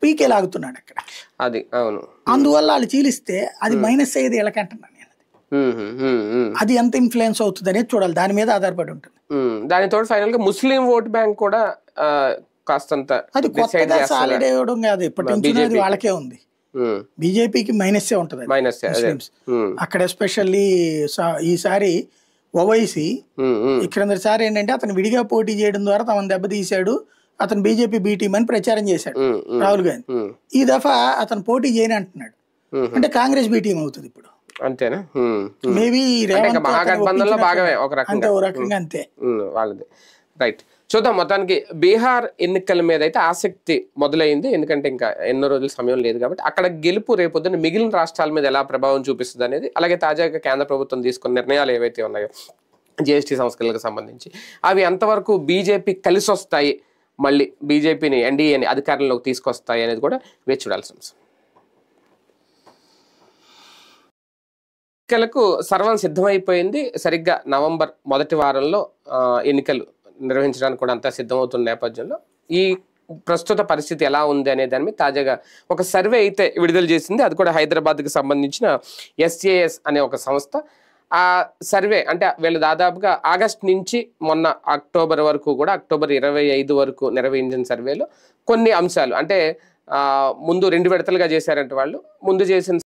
పీకే లాగుతున్నాడు అక్కడ. అది అవును. అందువల్ల వాళ్ళు చీలిస్తే అది మైనస్ అయ్యేది వీళ్ళకంటున్నాను నేను. అది ఎంత ఇన్ఫ్లుయెన్స్ అవుతుంది అనేది చూడాలి, దాని మీద ఆధారపడి ఉంటుంది. దానితో ఫైనల్ గా ముస్లిం ఓట్ బ్యాంక్ కూడా కాస్తంత అది కొత్తగా సాలిడ్ అవ్వడం కాదు, ఇప్పటి నుంచి అది వాళ్ళకే ఉంది. బీజేపీకి మైనస్సే ఉంటుంది ముస్లిమ్స్ అక్కడ. ఎస్పెషల్లీ ఈసారి ఓవైసీ క్రిందసారి ఏంటంటే అతను విడిగా పోటీ చేయడం ద్వారా తమను దెబ్బతీశాడు, అతను బీజేపీ బీ టీం అని ప్రచారం చేశాడు రాహుల్ గాంధీ. ఈ దఫా అతను పోటీ చేయని అంటున్నాడు, అంటే కాంగ్రెస్ బీ టీం అవుతుంది ఇప్పుడు. అంతేనా? మేబీ మహాగఠబంధన్లో భాగమే ఒక రకంగా అంతే వాళ్ళది. రైట్, చూద్దాం. మొత్తానికి బీహార్ ఎన్నికల మీద అయితే ఆసక్తి మొదలైంది, ఎందుకంటే ఇంకా ఎన్నో రోజుల సమయం లేదు కాబట్టి. అక్కడ గెలుపు రేపొద్దున మిగిలిన రాష్ట్రాల మీద ఎలా ప్రభావం చూపిస్తుంది అనేది, అలాగే తాజాగా కేంద్ర ప్రభుత్వం తీసుకున్న నిర్ణయాలు ఏవైతే ఉన్నాయో జిఎస్టీ సంస్కరణలకు సంబంధించి అవి ఎంతవరకు బీజేపీ కలిసి వస్తాయి, మళ్ళీ బీజేపీని ఎన్డీఏని అధికారంలోకి తీసుకొస్తాయి అనేది కూడా వేచి చూడాల్సిన అంశం. ఎన్నికలకు సర్వం సిద్ధమైపోయింది. సరిగ్గా నవంబర్ మొదటి వారంలో ఎన్నికలు నిర్వహించడానికి కూడా అంతా సిద్ధమవుతున్న నేపథ్యంలో ఈ ప్రస్తుత పరిస్థితి ఎలా ఉంది అనే దాని మీద తాజాగా ఒక సర్వే అయితే విడుదల చేసింది. అది కూడా హైదరాబాద్కి సంబంధించిన SAS అనే ఒక సంస్థ. ఆ సర్వే అంటే వీళ్ళు దాదాపుగా ఆగస్ట్ నుంచి మొన్న అక్టోబర్ వరకు కూడా, అక్టోబర్ 25 వరకు నిర్వహించిన సర్వేలో కొన్ని అంశాలు, అంటే ముందు 2 విడతలుగా చేశారంటే వాళ్ళు. ముందు చేసిన